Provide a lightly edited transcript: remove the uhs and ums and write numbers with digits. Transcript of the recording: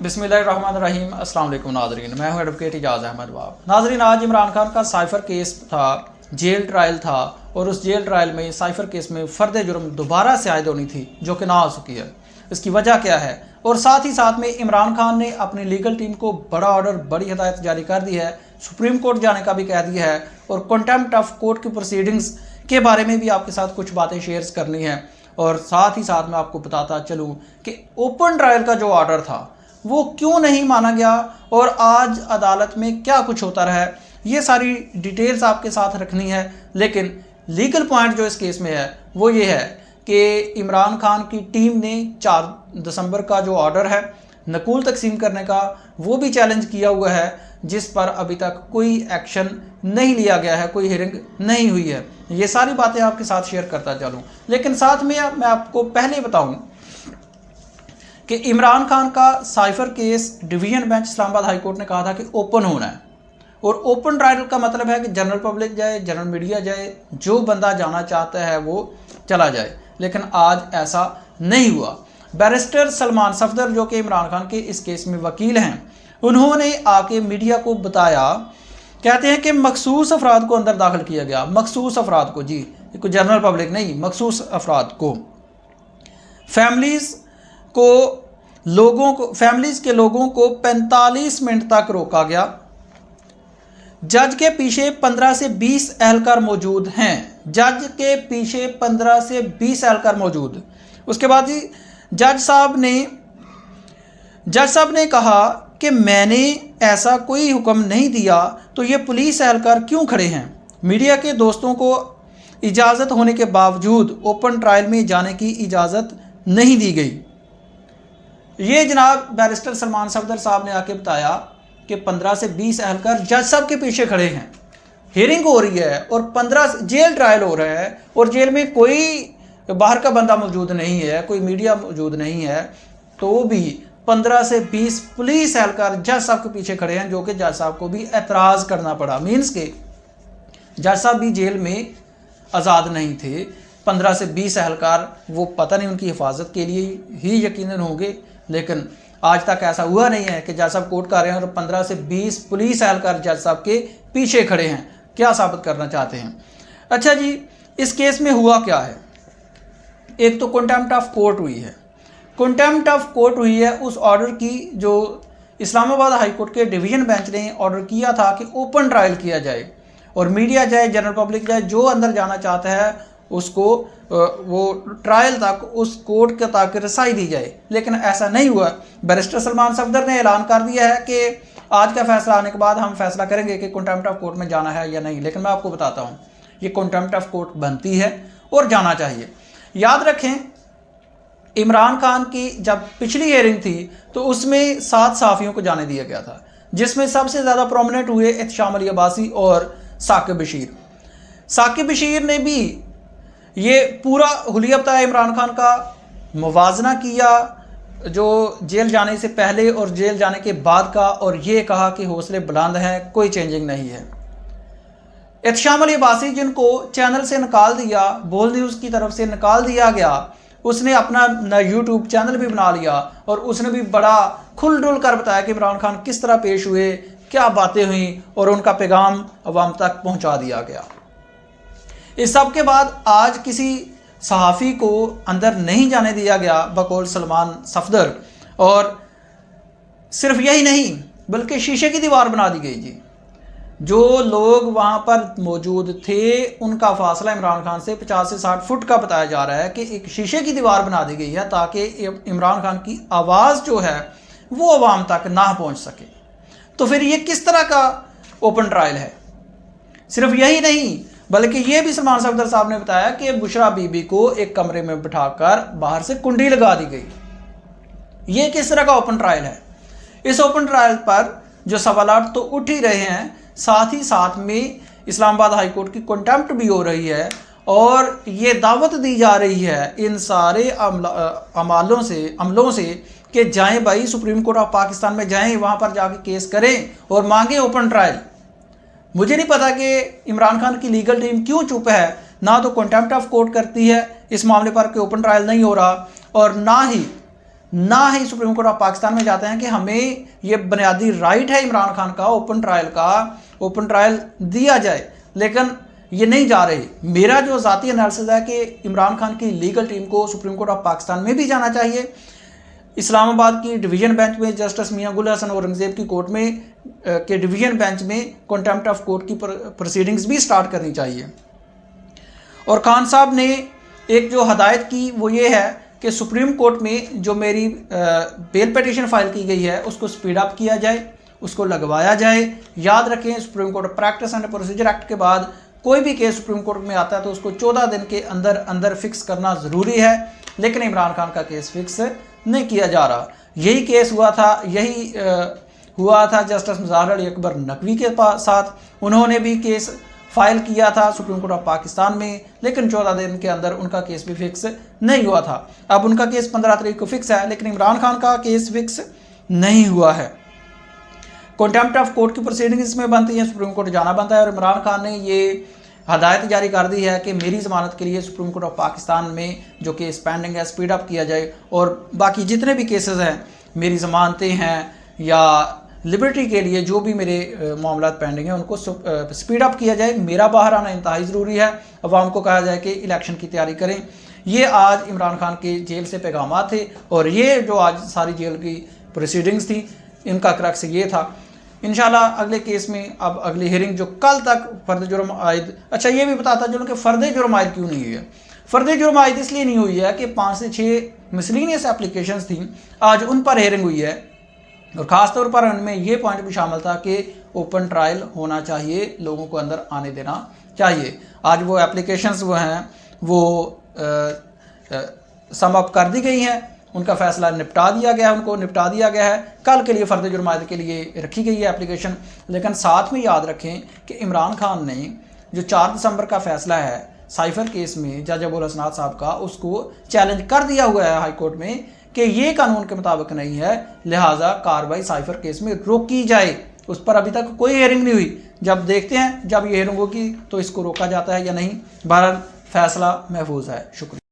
बिस्मिल्लाहिर्रहमानिर्रहीम। अस्सलाम वालेकुम नाज़रीन, मैं हूं एडवोकेट इजाज़ अहमद वाब। नाज़रीन, आज इमरान खान का साइफ़र केस था, जेल ट्रायल था और उस जेल ट्रायल में साइफ़र केस में फ़र्द जुर्म दोबारा से आयद होनी थी जो कि ना हो सकी है। इसकी वजह क्या है? और साथ ही साथ में इमरान खान ने अपनी लीगल टीम को बड़ा ऑर्डर, बड़ी हिदायत जारी कर दी है, सुप्रीम कोर्ट जाने का भी कह दिया है और कंटेम्प्ट ऑफ कोर्ट की प्रोसीडिंग्स के बारे में भी आपके साथ कुछ बातें शेयर करनी है। और साथ ही साथ मैं आपको बताता चलूँ कि ओपन ट्रायल का जो ऑर्डर था वो क्यों नहीं माना गया और आज अदालत में क्या कुछ होता रहा है, ये सारी डिटेल्स आपके साथ रखनी है। लेकिन लीगल पॉइंट जो इस केस में है वो ये है कि इमरान खान की टीम ने 4 दिसंबर का जो ऑर्डर है नकूल तकसीम करने का वो भी चैलेंज किया हुआ है, जिस पर अभी तक कोई एक्शन नहीं लिया गया है, कोई हियरिंग नहीं हुई है। ये सारी बातें आपके साथ शेयर करता चलूँ, लेकिन साथ में मैं आपको पहले बताऊँ कि इमरान खान का cipher case division bench Islamabad high court ने कहा था कि ओपन होना है। और ओपन ट्रायल का मतलब है कि जनरल पब्लिक जाए, जनरल मीडिया जाए, जो बंदा जाना चाहता है वो चला जाए। लेकिन आज ऐसा नहीं हुआ। बैरिस्टर सलमान सफदर जो कि इमरान खान के इस केस में वकील हैं, उन्होंने आके मीडिया को बताया, कहते हैं कि मखसूस अफराद को अंदर दाखिल किया गया। मखसूस अफराद को, जी, कोई जनरल पब्लिक नहीं, मखसूस अफराद को, फैमिलीज़ के लोगों को 45 मिनट तक रोका गया। जज के पीछे 15 से 20 एहलकार मौजूद हैं। जज के पीछे 15 से 20 एहलकार मौजूद। उसके बाद जी जज साहब ने कहा कि मैंने ऐसा कोई हुक्म नहीं दिया, तो ये पुलिस एहलकार क्यों खड़े हैं? मीडिया के दोस्तों को इजाज़त होने के बावजूद ओपन ट्रायल में जाने की इजाज़त नहीं दी गई। ये जनाब बैरिस्टर सलमान सफदर साहब ने आके बताया कि 15 से 20 एहलकार जज साहब के पीछे खड़े हैं, हियरिंग हो रही है और 15 जेल ट्रायल हो रहा है और जेल में कोई बाहर का बंदा मौजूद नहीं है, कोई मीडिया मौजूद नहीं है, तो भी 15 से 20 पुलिस एहलकार जज साहब के पीछे खड़े हैं, जो कि जज साहब को भी एतराज़ करना पड़ा। मीन्स के जज साहब भी जेल में आज़ाद नहीं थे। 15 से 20 एहलकार वो पता नहीं उनकी हिफाजत के लिए ही यकीनन होंगे, लेकिन आज तक ऐसा हुआ नहीं है कि जज साहब कोर्ट कर रहे हैं और 15 से 20 पुलिस एहलकार जज साहब के पीछे खड़े हैं। क्या साबित करना चाहते हैं? अच्छा जी, इस केस में हुआ क्या है? एक तो कंटेम्प्ट ऑफ कोर्ट हुई है। कंटेम्प्ट ऑफ कोर्ट हुई है उस ऑर्डर की जो इस्लामाबाद हाई कोर्ट के डिवीज़न बेंच ने ऑर्डर किया था कि ओपन ट्रायल किया जाए और मीडिया जाए, जनरल पब्लिक जाए, जो अंदर जाना चाहता है उसको वो ट्रायल तक उस कोर्ट के तक रसाई दी जाए। लेकिन ऐसा नहीं हुआ। बैरिस्टर सलमान सफदर ने ऐलान कर दिया है कि आज का फैसला आने के बाद हम फैसला करेंगे कि कंटेम्प्ट ऑफ कोर्ट में जाना है या नहीं। लेकिन मैं आपको बताता हूँ, ये कंटेम्प्ट ऑफ कोर्ट बनती है और जाना चाहिए। याद रखें, इमरान खान की जब पिछली हियरिंग थी तो उसमें 7 सहाफ़ियों को जाने दिया गया था, जिसमें सबसे ज़्यादा प्रोमिनेंट हुए एहतशाम अली अब्बासी और साकिब बशीर। साकिब बशीर ने भी ये पूरा हुलिया बताया इमरान खान का, मुवाजना किया जो जेल जाने से पहले और जेल जाने के बाद का, और ये कहा कि हौसले बुलंद हैं, कोई चेंजिंग नहीं है। एहतशाम अली अब्बासी जिनको चैनल से निकाल दिया, बोल न्यूज़ की तरफ से निकाल दिया गया, उसने अपना यूट्यूब चैनल भी बना लिया और उसने भी बड़ा खुल डुल कर बताया कि इमरान खान किस तरह पेश हुए, क्या बातें हुई और उनका पैगाम अवाम तक पहुँचा दिया गया। इस सब के बाद आज किसी सहाफ़ी को अंदर नहीं जाने दिया गया बकौल सलमान सफदर, और सिर्फ यही नहीं बल्कि शीशे की दीवार बना दी गई जी। जो लोग वहाँ पर मौजूद थे उनका फासला इमरान खान से 50 से 60 फुट का बताया जा रहा है कि एक शीशे की दीवार बना दी गई है ताकि इमरान खान की आवाज़ जो है वो अवाम तक ना पहुँच सके। तो फिर ये किस तरह का ओपन ट्रायल है? सिर्फ यही नहीं बल्कि ये भी सलमान सफदर साहब ने बताया कि बुशरा बीबी को एक कमरे में बिठाकर बाहर से कुंडी लगा दी गई। ये किस तरह का ओपन ट्रायल है? इस ओपन ट्रायल पर जो सवालात तो उठ ही रहे हैं, साथ ही साथ में इस्लामाबाद हाई कोर्ट की कंटेम्प्ट भी हो रही है और ये दावत दी जा रही है इन सारे अमलों से कि जाएं भाई, सुप्रीम कोर्ट ऑफ पाकिस्तान में जाएं, वहाँ पर जाके केस करें और मांगें ओपन ट्रायल। मुझे नहीं पता कि इमरान खान की लीगल टीम क्यों चुप है, ना तो कंटेम्प्ट ऑफ कोर्ट करती है इस मामले पर कि ओपन ट्रायल नहीं हो रहा, और ना ही ना ही सुप्रीम कोर्ट ऑफ पाकिस्तान में जाते हैं कि हमें ये बुनियादी राइट है इमरान खान का ओपन ट्रायल दिया जाए, लेकिन ये नहीं जा रहे। मेरा जो ज़ाती एनालिसिस है कि इमरान खान की लीगल टीम को सुप्रीम कोर्ट ऑफ पाकिस्तान में भी जाना चाहिए। इस्लामाबाद की डिवीज़न बेंच में जस्टिस मियां गुल हसन औरंगज़ेब की कोर्ट में के डिवीज़न बेंच में कंटेम्प्ट ऑफ कोर्ट की प्रोसीडिंग्स भी स्टार्ट करनी चाहिए। और खान साहब ने एक जो हदायत की वो ये है कि सुप्रीम कोर्ट में जो मेरी बेल पिटीशन फाइल की गई है उसको स्पीड अप किया जाए, उसको लगवाया जाए। याद रखें, supreme court practice and procedure act के बाद कोई भी केस सुप्रीम कोर्ट में आता है तो उसको 14 दिन के अंदर अंदर फिक्स करना ज़रूरी है, लेकिन इमरान खान का केस फिक्स नहीं किया जा रहा। यही केस हुआ था जस्टिस मुज़ाहिर अली अकबर नकवी के साथ। उन्होंने भी केस फाइल किया था सुप्रीम कोर्ट ऑफ पाकिस्तान में, लेकिन 14 दिन के अंदर उनका केस भी फिक्स नहीं हुआ था। अब उनका केस 15 तारीख को फिक्स है, लेकिन इमरान खान का केस फिक्स नहीं हुआ है। कंटेम्प्ट ऑफ कोर्ट की प्रोसीडिंग इसमें बनती है, सुप्रीम कोर्ट जाना बनता है। और इमरान खान ने ये हदायत जारी कर दी है कि मेरी ज़मानत के लिए सुप्रीम कोर्ट ऑफ पाकिस्तान में जो केस पेंडिंग है स्पीड अप किया जाए, और बाकी जितने भी केसेस हैं, मेरी ज़मानतें हैं या लिबर्टी के लिए जो भी मेरे मामला पेंडिंग हैं, उनको स्पीड अप किया जाए। मेरा बाहर आना इंतहाई ज़रूरी है। अवाम को कहा जाए कि इलेक्शन की तैयारी करें। ये आज इमरान खान के जेल से पैगाम थे, और ये जो आज सारी जेल की प्रोसीडिंग्स थी, इनका क्रक्स ये था। इंशाल्लाह अगले केस में अब अगली हियरिंग जो कल तक फर्द जुर्म आयद, अच्छा ये भी बताता चलो कि फ़र्द जुर्म आयद क्यों नहीं हुई है। फ़र्द जुर्म आयद इसलिए नहीं हुई है कि 5 से 6 मिसलिनियस एप्लीकेशंस थी, आज उन पर हियरिंग हुई है, और ख़ास तौर पर उनमें ये पॉइंट भी शामिल था कि ओपन ट्रायल होना चाहिए, लोगों को अंदर आने देना चाहिए। आज वो एप्लीकेशंस वो हैं वो सम अप कर दी गई हैं, उनका फैसला निपटा दिया गया है, उनको निपटा दिया गया है। कल के लिए फ़र्द जुर्म आयद के लिए रखी गई है एप्लीकेशन। लेकिन साथ में याद रखें कि इमरान खान ने जो 4 दिसंबर का फैसला है साइफर केस में जज अबुल हसनात साहब का, उसको चैलेंज कर दिया हुआ है हाई कोर्ट में कि ये कानून के मुताबिक नहीं है, लिहाजा कार्रवाई साइफर केस में रोकी जाए। उस पर अभी तक कोई हियरिंग नहीं हुई। जब देखते हैं जब ये हियरिंग होगी तो इसको रोका जाता है या नहीं। बहरहाल फैसला महफूज है। शुक्रिया।